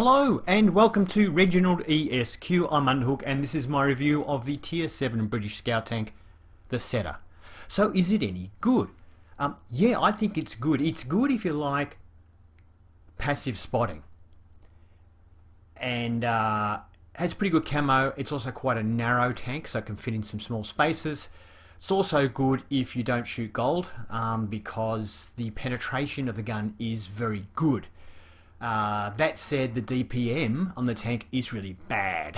Hello and welcome to Reginaldesq. I'm Underhook and this is my review of the Tier 7 British Scout tank, the Setter. So is it any good? Yeah, I think it's good. It's good if you like passive spotting. And has pretty good camo. It's also quite a narrow tank, so it can fit in some small spaces. It's also good if you don't shoot gold, because the penetration of the gun is very good. That said, the DPM on the tank is really bad.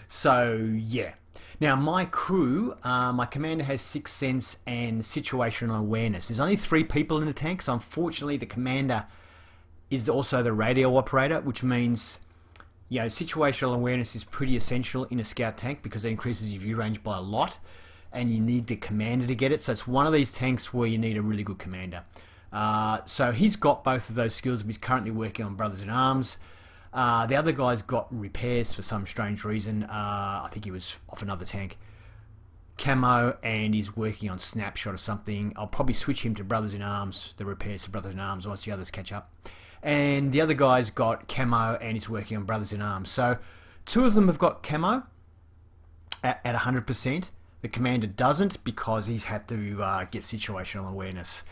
So yeah. Now my crew, my commander has 6th sense and situational awareness. There's only 3 people in the tank, so unfortunately the commander is also the radio operator, which means, you know, situational awareness is pretty essential in a scout tank because it increases your view range by a lot, and you need the commander to get it. So it's one of these tanks where you need a really good commander. So he's got both of those skills. He's currently working on Brothers in Arms. The other guy's got repairs for some strange reason. I think he was off another tank. Camo, and he's working on Snapshot or something. I'll probably switch him to Brothers in Arms, the repairs for Brothers in Arms, once the others catch up. And the other guy's got camo and he's working on Brothers in Arms. So 2 of them have got camo at 100%. The commander doesn't because he's had to get situational awareness.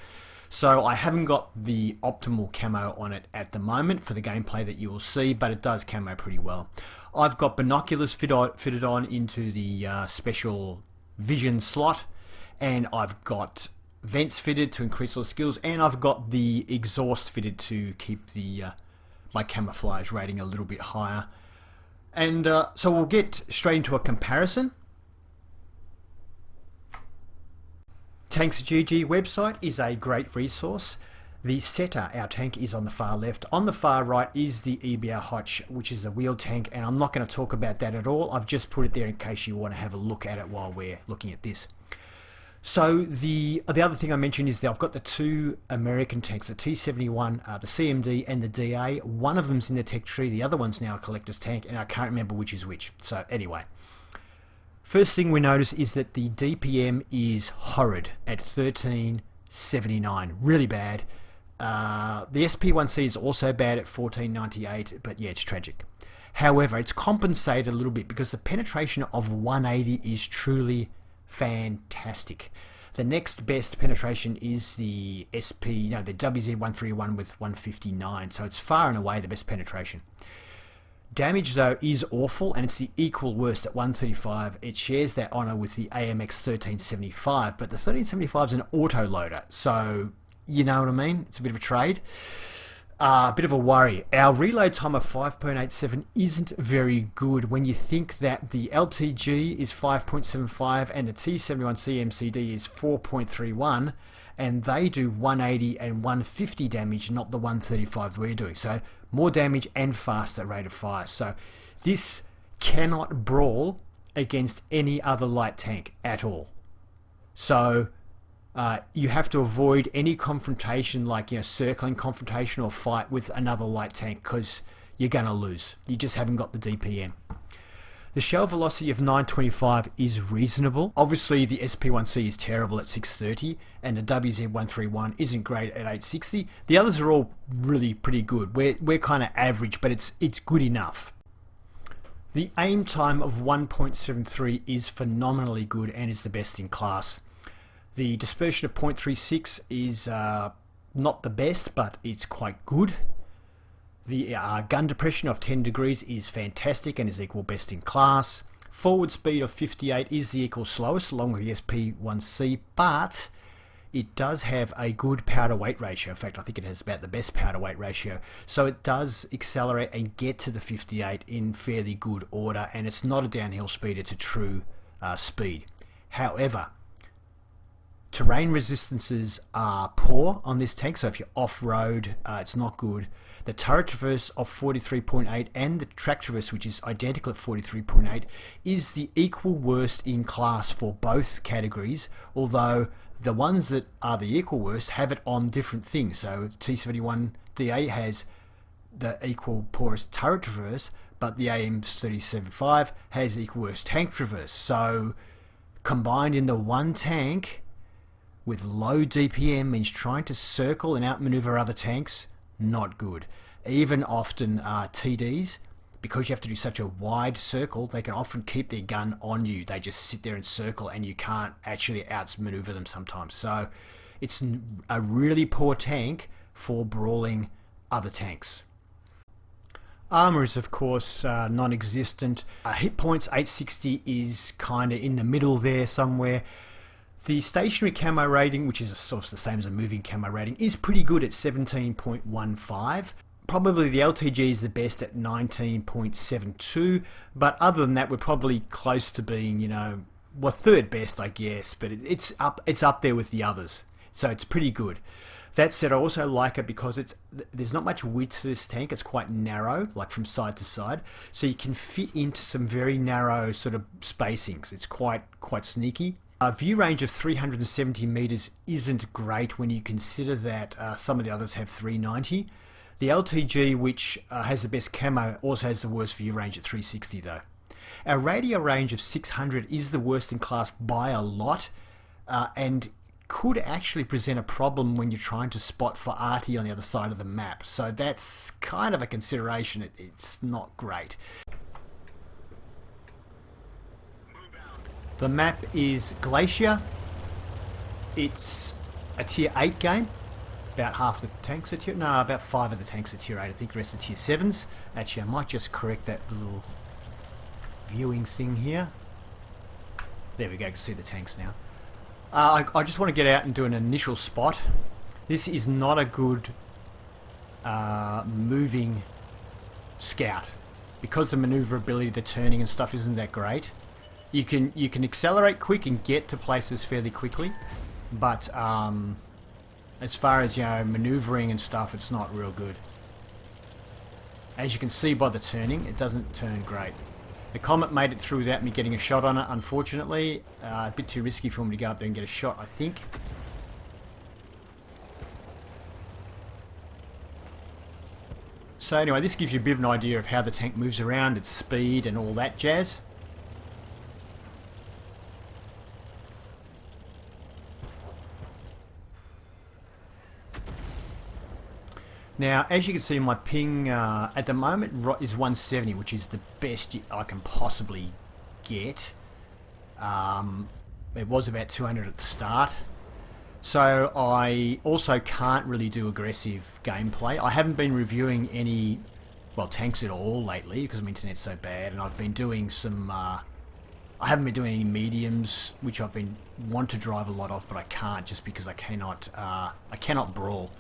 So I haven't got the optimal camo on it at the moment for the gameplay that you will see, but it does camo pretty well. I've got binoculars fitted on into the special vision slot, and I've got vents fitted to increase all the skills, and I've got the exhaust fitted to keep the my camouflage rating a little bit higher. And so we'll get straight into a comparison. Tanks GG website is a great resource. The Setter, our tank, is on the far left. On the far right is the EBR Hotch, which is a wheeled tank, and I'm not going to talk about that at all. I've just put it there in case you want to have a look at it while we're looking at this. So the other thing I mentioned is that I've got the 2 American tanks, the T-71, the CMD and the DA. One of them's in the tech tree, the other one's now a collector's tank, and I can't remember which is which. So anyway. First thing we notice is that the DPM is horrid at 1379, really bad. The SP1C is also bad at 1498, but yeah, it's tragic. However, it's compensated a little bit because the penetration of 180 is truly fantastic. The next best penetration is the the WZ131 with 159, so it's far and away the best penetration. Damage, though, is awful, and it's the equal worst at 135. It shares that honour with the AMX 1375, but the 1375 is an auto-loader, so you know what I mean? It's a bit of a trade. A bit of a worry. Our reload time of 5.87 isn't very good when you think that the LTG is 5.75 and the T71 CMCD is 4.31, and they do 180 and 150 damage, not the 135 we're doing. So more damage and faster rate of fire. So this cannot brawl against any other light tank at all. So you have to avoid any confrontation, like, you know, circling confrontation or fight with another light tank, because you're going to lose. You just haven't got the DPM. The shell velocity of 925 is reasonable. Obviously the SP1C is terrible at 630 and the WZ131 isn't great at 860. The others are all really pretty good. We're kind of average, but it's good enough. The aim time of 1.73 is phenomenally good and is the best in class. The dispersion of 0.36 is not the best, but it's quite good. The gun depression of 10 degrees is fantastic and is equal best in class. Forward speed of 58 is the equal slowest along with the SP1C, but it does have a good powder weight ratio. In fact, I think it has about the best powder weight ratio. So it does accelerate and get to the 58 in fairly good order, and it's not a downhill speed, it's a true speed. However, terrain resistances are poor on this tank, so if you're off-road, it's not good. The turret traverse of 43.8 and the track traverse, which is identical at 43.8, is the equal worst in class for both categories, although the ones that are the equal worst have it on different things. So T71DA has the equal poorest turret traverse, but the AM3075 has the equal worst tank traverse. So combined in the one tank with low DPM means trying to circle and outmaneuver other tanks, not good. even often TDs, because you have to do such a wide circle, they can often keep their gun on you. They just sit there and circle and you can't actually outmaneuver them sometimes. So it's a really poor tank for brawling other tanks. Armor is of course non-existent. Hit points 860 is kind of in the middle there somewhere. The stationary camo rating, which is of course the same as a moving camo rating, is pretty good at 17.15. Probably the LTG is the best at 19.72, but other than that we're probably close to being, you know, well, third best I guess, but it's up there with the others, so it's pretty good. That said, I also like it because there's not much width to this tank. It's quite narrow, like from side to side, so you can fit into some very narrow sort of spacings. It's quite sneaky. View range of 370 meters isn't great when you consider that some of the others have 390. The LTG, which has the best camo, also has the worst view range at 360 though. Our radio range of 600 is the worst in class by a lot, and could actually present a problem when you're trying to spot for arty on the other side of the map. So that's kind of a consideration. It's not great. The map is Glacier. It's a tier 8 game. About half the tanks are tier... No, about 5 of the tanks are tier 8. I think the rest are tier 7s. Actually, I might just correct that little viewing thing here. There we go, you can see the tanks now. I just want to get out and do an initial spot. This is not a good moving scout. Because the maneuverability, the turning and stuff isn't that great. You can accelerate quick and get to places fairly quickly, but as far as, you know, maneuvering and stuff, it's not real good. As you can see by the turning, it doesn't turn great. The Comet made it through without me getting a shot on it, unfortunately. A bit too risky for me to go up there and get a shot, I think. So anyway, this gives you a bit of an idea of how the tank moves around, its speed and all that jazz. Now, as you can see, my ping at the moment is 170, which is the best I can possibly get. It was about 200 at the start. So I also can't really do aggressive gameplay. I haven't been reviewing any, well, tanks at all lately because my internet's so bad, and I've been doing some... I haven't been doing any mediums, which I've been want to drive a lot of, but I can't just because I cannot brawl.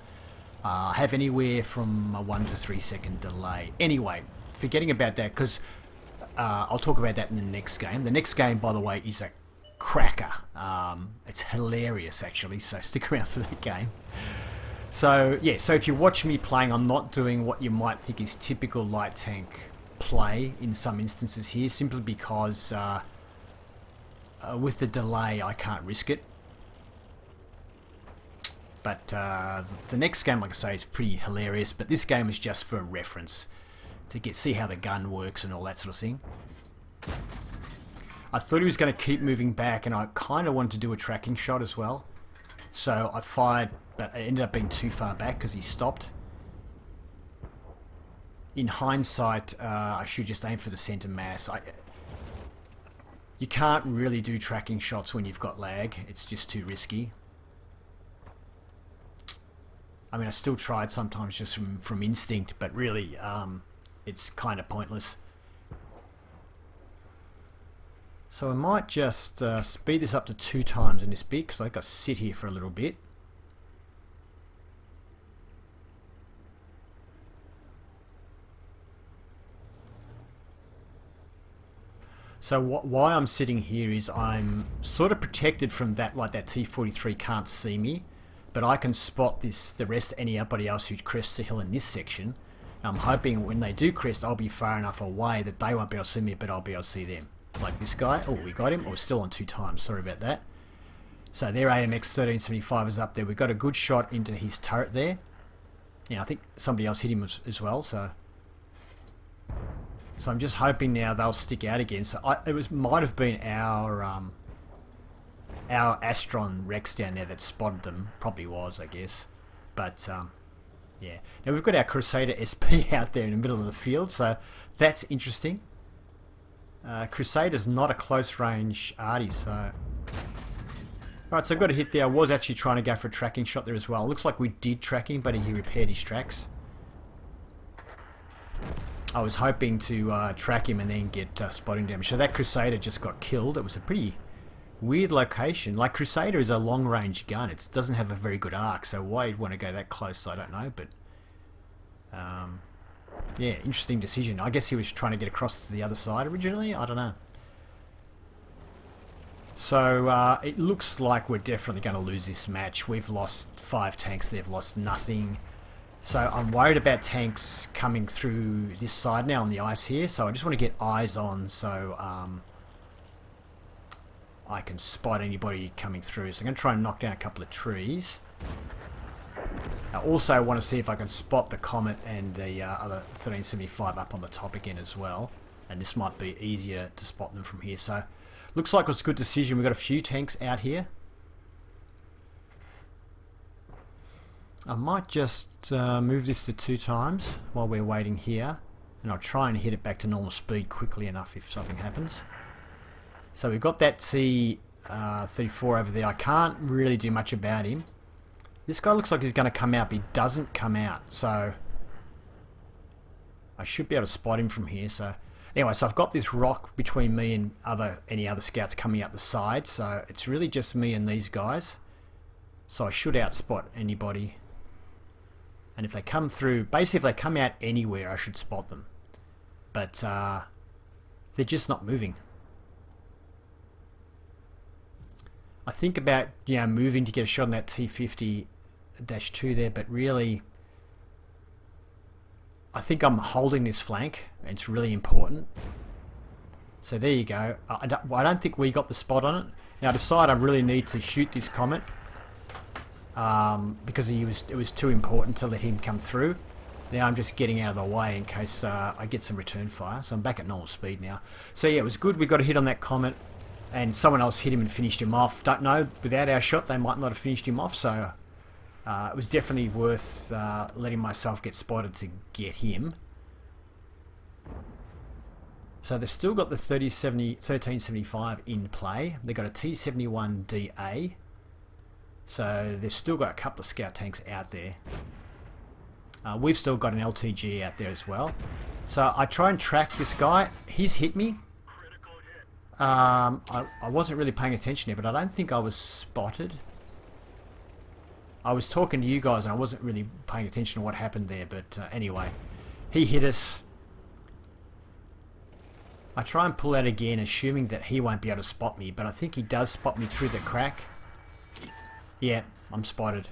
I have anywhere from a 1 to 3 second delay. Anyway, forgetting about that, because I'll talk about that in the next game. The next game, by the way, is a cracker. It's hilarious, actually, so stick around for that game. So, yeah, so if you watch me playing, I'm not doing what you might think is typical light tank play in some instances here, simply because with the delay, I can't risk it. But the next game, like I say, is pretty hilarious. But this game is just for reference to see how the gun works and all that sort of thing. I thought he was going to keep moving back, and I kind of wanted to do a tracking shot as well. So I fired, but it ended up being too far back because he stopped. In hindsight, I should just aim for the center mass. You can't really do tracking shots when you've got lag. It's just too risky. I mean, I still tried sometimes just from instinct, but really, it's kind of pointless. So I might just speed this up to 2 times in this bit, because I've got to sit here for a little bit. So why I'm sitting here is I'm sort of protected from that, like that T-43 can't see me. But I can spot the rest of anybody else who crests the hill in this section. I'm hoping when they do crest, I'll be far enough away that they won't be able to see me, but I'll be able to see them. Like this guy. Oh, we got him. Oh, we're still on 2 times. Sorry about that. So their AMX 1375 is up there. We got a good shot into his turret there. Yeah, I think somebody else hit him as well. So I'm just hoping now they'll stick out again. So might have been our Astron Rex down there that spotted them. Probably was, I guess. But Yeah. Now we've got our Crusader SP out there in the middle of the field, so that's interesting. Crusader's not a close range arty, so... Alright, so I've got a hit there. I was actually trying to go for a tracking shot there as well. Looks like we did track him, but he repaired his tracks. I was hoping to track him and then get spotting damage. So that Crusader just got killed. It was a pretty weird location. Like, Crusader is a long range gun. It doesn't have a very good arc, so why you'd want to go that close, I don't know. But yeah, interesting decision. I guess he was trying to get across to the other side originally. I don't know. So it looks like we're definitely going to lose this match. We've lost 5 tanks. They've lost nothing. So I'm worried about tanks coming through this side now on the ice here. So I just want to get eyes on so I can spot anybody coming through. So I'm going to try and knock down a couple of trees. I also want to see if I can spot the Comet and the other 1375 up on the top again as well. And this might be easier to spot them from here. So looks like it was a good decision. We've got a few tanks out here. I might just move this to 2 times while we're waiting here. And I'll try and hit it back to normal speed quickly enough if something happens. So we've got that T-34 over there. I can't really do much about him. This guy looks like he's going to come out, but he doesn't come out. So I should be able to spot him from here. So anyway, so I've got this rock between me and any other scouts coming up the side. So it's really just me and these guys. So I should outspot anybody. And if they come through, basically if they come out anywhere, I should spot them. But they're just not moving. I think about moving to get a shot on that T-50-2 there, but really I think I'm holding this flank. It's really important. So there you go. I don't think we got the spot on it. Now I decide I really need to shoot this Comet. Because it was too important to let him come through. Now I'm just getting out of the way in case I get some return fire. So I'm back at normal speed now. So yeah, it was good. We got a hit on that Comet, and someone else hit him and finished him off. Don't know, without our shot they might not have finished him off. So it was definitely worth letting myself get spotted to get him. So they've still got the 1375 in play. They've got a T-71DA. So they've still got a couple of scout tanks out there. We've still got an LTG out there as well. So I try and track this guy. He's hit me. I wasn't really paying attention here, but I don't think I was spotted. I was talking to you guys and I wasn't really paying attention to what happened there. But anyway, he hit us. I try and pull out again, assuming that he won't be able to spot me. But I think he does spot me through the crack. Yeah, I'm spotted.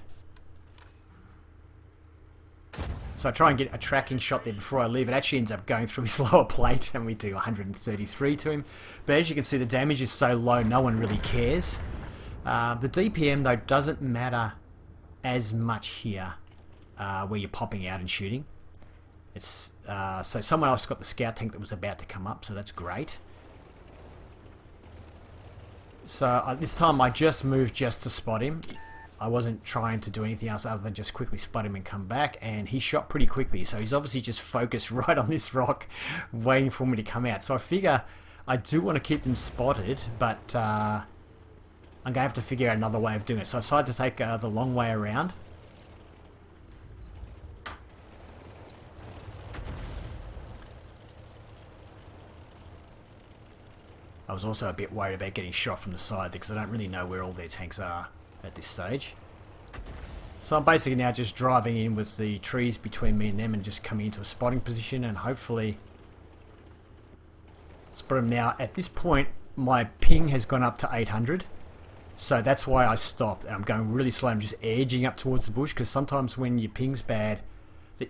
So I try and get a tracking shot there before I leave. It actually ends up going through his lower plate and we do 133 to him. But as you can see, the damage is so low, no one really cares. The DPM, though, doesn't matter as much here where you're popping out and shooting. It's so someone else got the scout tank that was about to come up, so that's great. So this time I just moved just to spot him. I wasn't trying to do anything else other than just quickly spot him and come back, and he shot pretty quickly, so he's obviously just focused right on this rock waiting for me to come out. So I figure I do want to keep them spotted, but I'm going to have to figure out another way of doing it. So I decided to take the long way around. I was also a bit worried about getting shot from the side because I don't really know where all their tanks are at this stage. So I'm basically now just driving in with the trees between me and them and just coming into a spotting position and hopefully spot them. Now at this point my ping has gone up to 800, so that's why I stopped and I'm going really slow. I'm just edging up towards the bush because sometimes when your ping's bad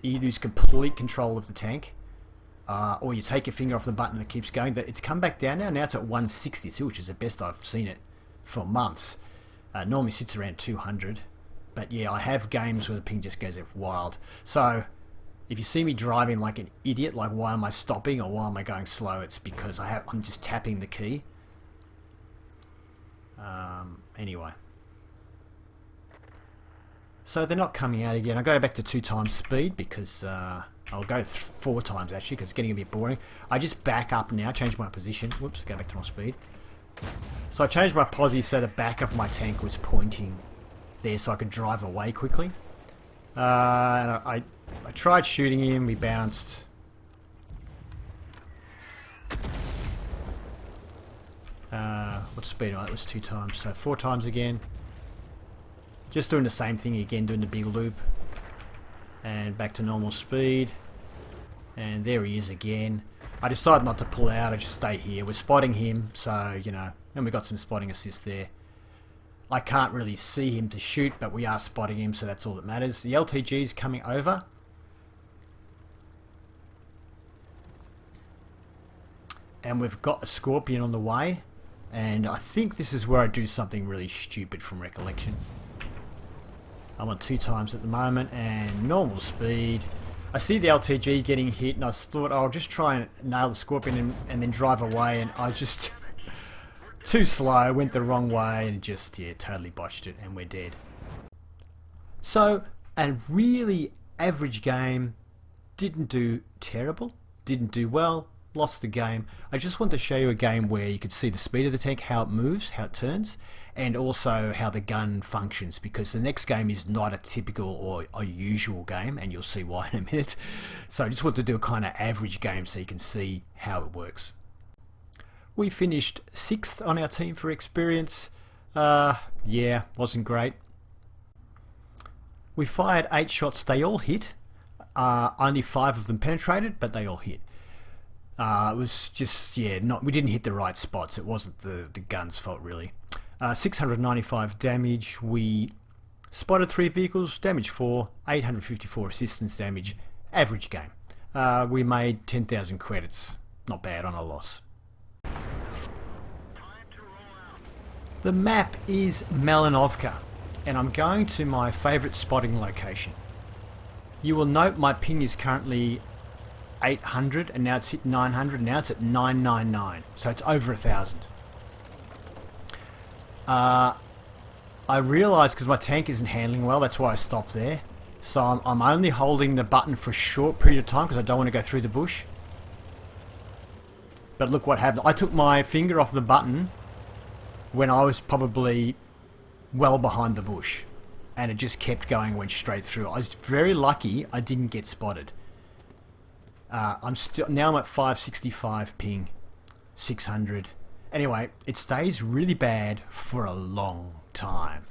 you lose complete control of the tank. Or you take your finger off the button and it keeps going. It's come back down now. Now it's at 162, which is the best I've seen it for months. Normally sits around 200. But yeah, I have games where the ping just goes wild. So if you see me driving like an idiot, like why am I stopping or why am I going slow, it's because I'm just tapping the key. Anyway. So they're not coming out again. I go back to 2 times speed because I'll go 4 times actually because it's getting a bit boring. I just back up now, change my position. Whoops, go back to my speed. So I changed my posi so the back of my tank was pointing there so I could drive away quickly. And I tried shooting him, he bounced. What speed? Oh, it was 2 times, so 4 times again. Just doing the same thing again, doing the big loop. And back to normal speed. And there he is again. I decided not to pull out, I just stay here. We're spotting him, so, you know, and we got some spotting assist there. I can't really see him to shoot, but we are spotting him, so that's all that matters. The LTG is coming over. And we've got a Scorpion on the way. And I think this is where I do something really stupid from recollection. I'm on 2 times at the moment, and normal speed. I see the LTG getting hit, and I thought I'll just try and nail the Scorpion and then drive away, and I just... too slow, went the wrong way, and just, yeah, totally botched it, and we're dead. So, a really average game, didn't do terrible, didn't do well, lost the game. I just want to show you a game where you could see the speed of the tank, how it moves, how it turns, and also how the gun functions, because the next game is not a typical or a usual game, and you'll see why in a minute. So I just want to do a kind of average game so you can see how it works. We finished 6th on our team for experience. Yeah, wasn't great. We fired 8 shots, they all hit. Only 5 of them penetrated, but they all hit. It was just, yeah, we didn't hit the right spots. It wasn't the gun's fault, really. 695 damage. We spotted 3 vehicles, damage 4, 854 assistance damage. Average game. We made 10,000 credits. Not bad on a loss. The map is Malinovka, and I'm going to my favourite spotting location. You will note my ping is currently 800, and now it's hit 900, and now it's at 999, so it's over 1,000. I realised because my tank isn't handling well, that's why I stopped there. So I'm only holding the button for a short period of time because I don't want to go through the bush. But look what happened. I took my finger off the button when I was probably well behind the bush, and it just kept going, went straight through. I was very lucky I didn't get spotted. I'm at 565 ping, 600. Anyway, it stays really bad for a long time.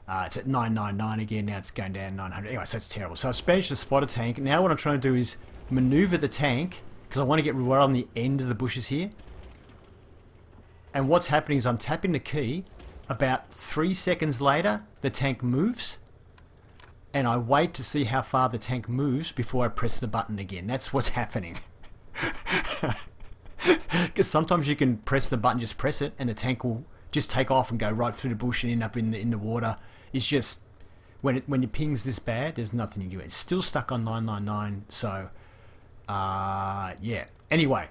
It's at 999 again, now it's going down 900. Anyway, so it's terrible. So I've managed to spot a tank. Now what I'm trying to do is maneuver the tank, because I want to get right on the end of the bushes here. And what's happening is I'm tapping the key. About 3 seconds later, the tank moves. And I wait to see how far the tank moves before I press the button again. That's what's happening. Because sometimes you can press the button, just press it, and the tank will just take off and go right through the bush and end up in the water. It's just, when it pings this bad, there's nothing you can do. It's still stuck on 999, so, yeah. Anyway.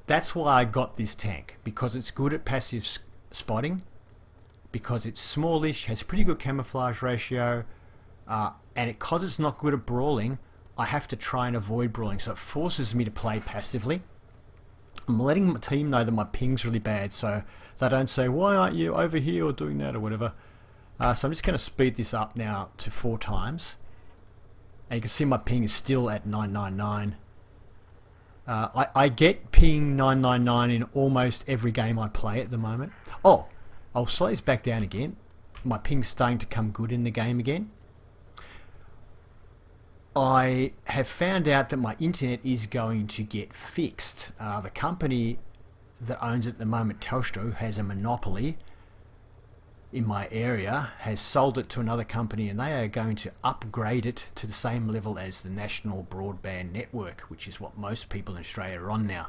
That's why I got this tank, because it's good at passive spotting, because it's smallish, has pretty good camouflage ratio, and because it's not good at brawling, I have to try and avoid brawling, so it forces me to play passively. I'm letting my team know that my ping's really bad, so they don't say, why aren't you over here or doing that or whatever. So I'm just going to speed this up now to 4 times, and you can see my ping is still at 999. I get ping 999 in almost every game I play at the moment. Oh, I'll slow this back down again. My ping's starting to come good in the game again. I have found out that my internet is going to get fixed. The company that owns it at the moment, Telstra, has a monopoly in my area, has sold it to another company, and they are going to upgrade it to the same level as the National Broadband Network, which is what most people in Australia are on now.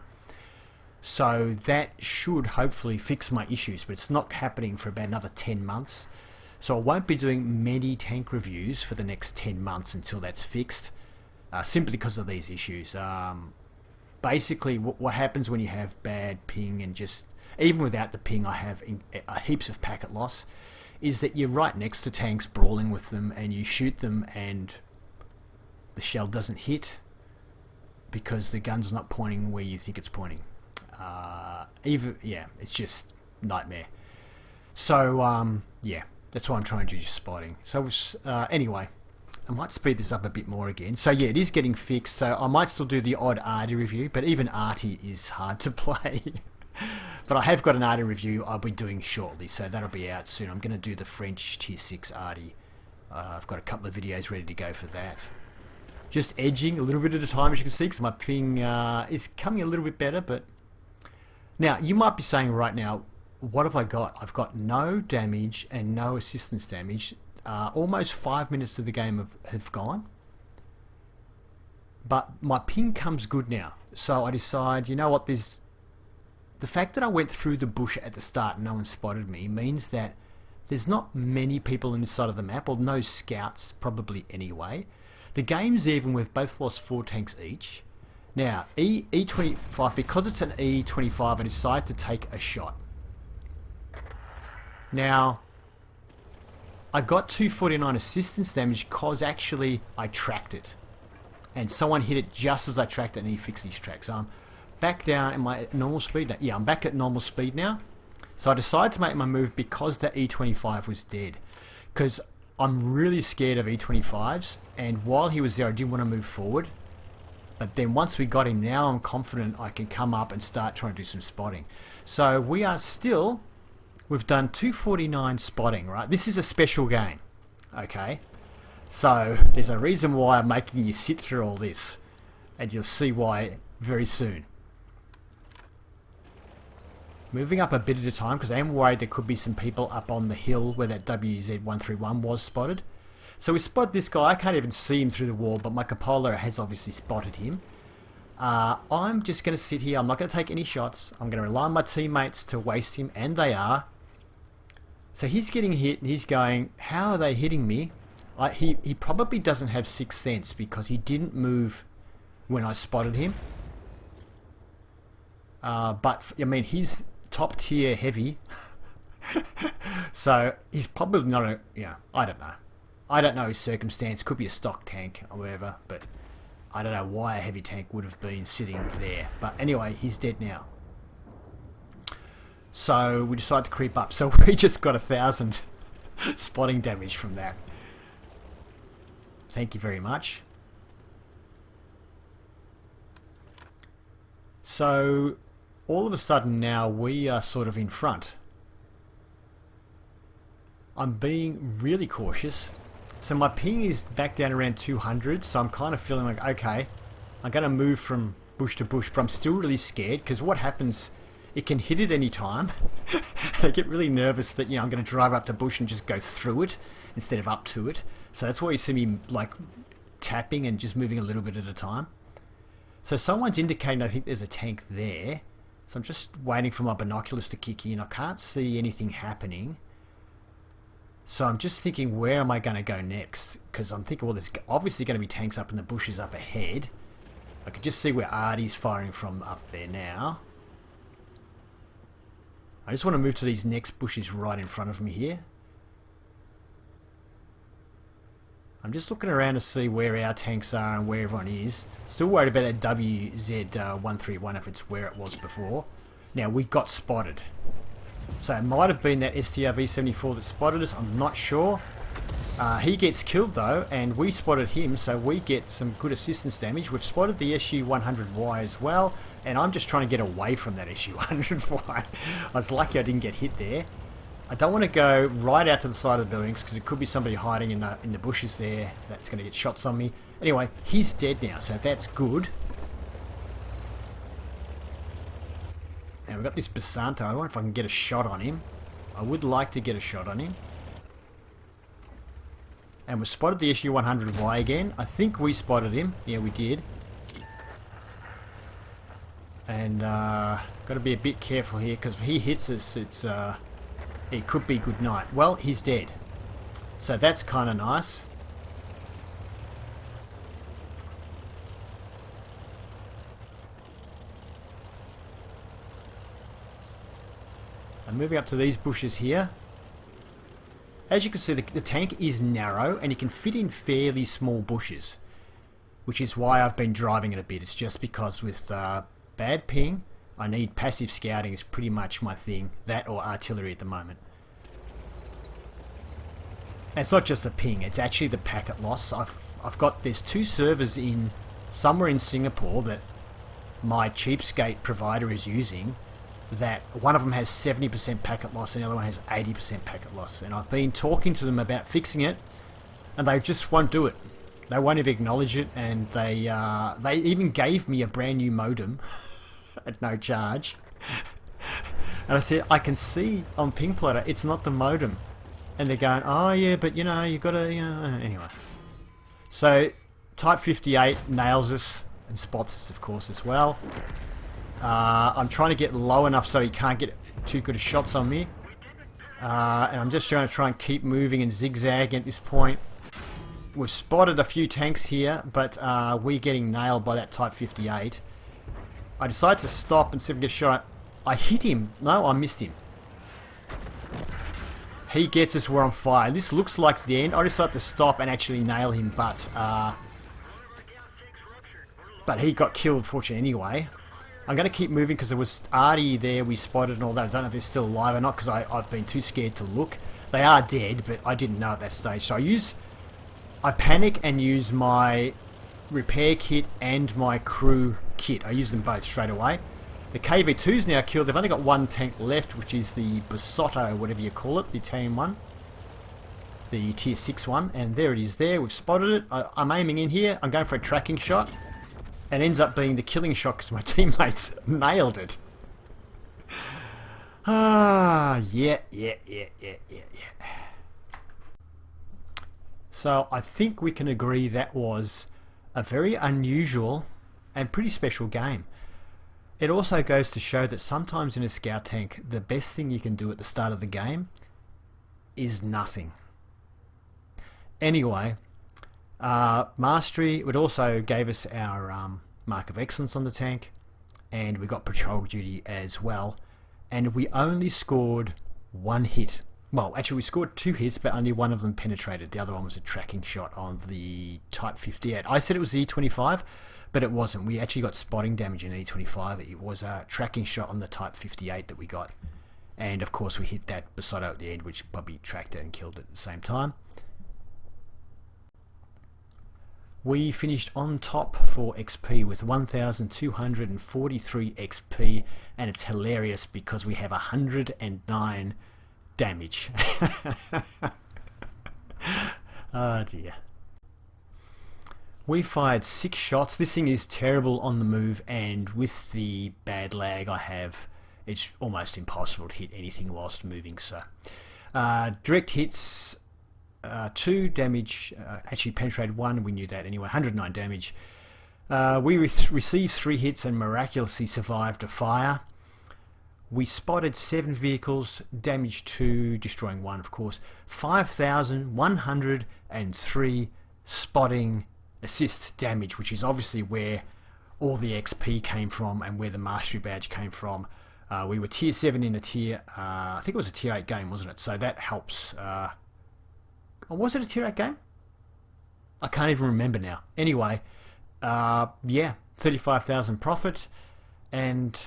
So that should hopefully fix my issues, but it's not happening for about another 10 months. So I won't be doing many tank reviews for the next 10 months until that's fixed, simply because of these issues. Basically, what happens when you have bad ping, and just even without the ping, I have heaps of packet loss, is that you're right next to tanks brawling with them and you shoot them and the shell doesn't hit because the gun's not pointing where you think it's pointing. It's just nightmare. So, yeah, that's why I'm trying to do spotting. So, anyway, I might speed this up a bit more again. So, yeah, it is getting fixed. So, I might still do the odd Arty review, but even Arty is hard to play. But I have got an Arty review I'll be doing shortly, so that'll be out soon. I'm going to do the French Tier 6 Arty. I've got a couple of videos ready to go for that. Just edging a little bit at a time, as you can see, because my ping is coming a little bit better. But now, you might be saying right now, what have I got? I've got no damage and no assistance damage. Almost 5 minutes of the game have gone. But my ping comes good now. So I decide, you know what, the fact that I went through the bush at the start and no one spotted me means that there's not many people on this side of the map, or no scouts probably anyway. The game's even, we've both lost 4 tanks each. Now, E25, because it's an E25, I decide to take a shot. Now, I got 249 assistance damage because actually I tracked it. And someone hit it just as I tracked it and he fixed his track. So I'm back down in my normal speed now. Yeah, I'm back at normal speed now. So I decided to make my move because that E25 was dead. Because I'm really scared of E25s, and while he was there I didn't want to move forward. But then once we got him, now I'm confident I can come up and start trying to do some spotting. So we've done 249 spotting, right? This is a special game, okay? So there's a reason why I'm making you sit through all this, and you'll see why very soon. Moving up a bit at a time, because I am worried there could be some people up on the hill where that WZ131 was spotted. So we spot this guy. I can't even see him through the wall, but my cupola has obviously spotted him. I'm just going to sit here. I'm not going to take any shots. I'm going to rely on my teammates to waste him, and they are. So he's getting hit, and he's going, how are they hitting me? He probably doesn't have 6th sense because he didn't move when I spotted him. But, I mean, he's top tier heavy. So he's probably not I don't know. I don't know his circumstance. Could be a stock tank or whatever, but I don't know why a heavy tank would have been sitting there. But anyway, he's dead now. So we decide to creep up. So we just got 1,000 spotting damage from that. Thank you very much. So all of a sudden now we are sort of in front. I'm being really cautious. So my ping is back down around 200, so I'm kind of feeling like, okay, I'm going to move from bush to bush, but I'm still really scared because what happens, it can hit at any time. I get really nervous that, I'm going to drive up the bush and just go through it instead of up to it. So that's why you see me like tapping and just moving a little bit at a time. So someone's indicating I think there's a tank there. So I'm just waiting for my binoculars to kick in. I can't see anything happening. So I'm just thinking, where am I going to go next? Because I'm thinking, well, there's obviously going to be tanks up in the bushes up ahead. I can just see where Arty's firing from up there now. I just want to move to these next bushes right in front of me here. I'm just looking around to see where our tanks are and where everyone is. Still worried about that WZ131 if it's where it was before. Now, we got spotted. So it might have been that STR-V74 that spotted us, I'm not sure. He gets killed though, and we spotted him, so we get some good assistance damage. We've spotted the SU-100Y as well, and I'm just trying to get away from that SU-100Y. I was lucky I didn't get hit there. I don't want to go right out to the side of the buildings because it could be somebody hiding in the bushes there that's going to get shots on me. Anyway, he's dead now, so that's good. Now we've got this Basanto. I don't know if I can get a shot on him. I would like to get a shot on him. And we spotted the SU-100Y again. I think we spotted him. Yeah, we did. And got to be a bit careful here because if he hits us, it could be good night. Well, he's dead. So that's kind of nice. I'm moving up to these bushes here. As you can see, the tank is narrow and you can fit in fairly small bushes, which is why I've been driving it a bit. It's just because with bad ping, I need passive scouting is pretty much my thing. That or artillery at the moment. And it's not just the ping, it's actually the packet loss. There's 2 servers in somewhere in Singapore that my cheapskate provider is using, that one of them has 70% packet loss and the other one has 80% packet loss. And I've been talking to them about fixing it, and they just won't do it. They won't even acknowledge it, and they even gave me a brand new modem at no charge. And I said, I can see on Ping Plotter it's not the modem. And they're going, oh yeah, but you know, you've got to, you know, anyway. So, Type 58 nails us and spots us, of course, as well. I'm trying to get low enough so he can't get too good of shots on me. And I'm just going to try and keep moving and zigzagging at this point. We've spotted a few tanks here, but we're getting nailed by that Type 58. I decided to stop and see if I can get a shot. I hit him. No, I missed him. He gets us, we're on fire. This looks like the end. I decided to stop and actually nail him, but he got killed, fortunately, anyway. I'm going to keep moving because there was Artie there we spotted and all that. I don't know if they're still alive or not because I've been too scared to look. They are dead, but I didn't know at that stage. So I panic and use my repair kit and my crew kit. I use them both straight away. The KV-2's now killed. They've only got 1 tank left, which is the Basotto, whatever you call it, the Italian one. The Tier 6 one. And there it is there. We've spotted it. I'm aiming in here. I'm going for a tracking shot. And ends up being the killing shot because my teammates nailed it. Yeah. So I think we can agree that was a very unusual and pretty special game. It also goes to show that sometimes in a scout tank, the best thing you can do at the start of the game is nothing. Anyway, Mastery, it also gave us our Mark of Excellence on the tank, and we got Patrol Duty as well, and we only scored 1 hit. Well, actually we scored 2 hits, but only one of them penetrated. The other one was a tracking shot on the Type 58. I said it was the E25, but it wasn't. We actually got spotting damage in E25. It was a tracking shot on the Type 58 that we got. And of course we hit that Basotto at the end, which probably tracked it and killed it at the same time. We finished on top for XP with 1,243 XP, and it's hilarious because we have 109 damage. Oh dear. We fired 6 shots. This thing is terrible on the move, and with the bad lag I have, it's almost impossible to hit anything whilst moving. So, direct hits, 2 damage, actually penetrated 1, we knew that anyway, 109 damage. We received 3 hits and miraculously survived a fire. We spotted 7 vehicles, damaged 2, destroying 1 of course. 5,103 spotting assist damage, which is obviously where all the XP came from and where the Mastery badge came from. We were Tier 7 in a Tier, I think it was a Tier 8 game, wasn't it? So that helps. Was it a Tier 8 game? I can't even remember now. Anyway, yeah, 35,000 profit, and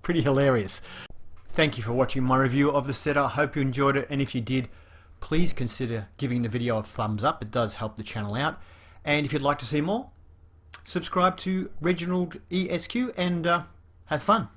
pretty hilarious. Thank you for watching my review of the set. I hope you enjoyed it, and if you did, please consider giving the video a thumbs up. It does help the channel out. And if you'd like to see more, subscribe to Reginaldesq and have fun.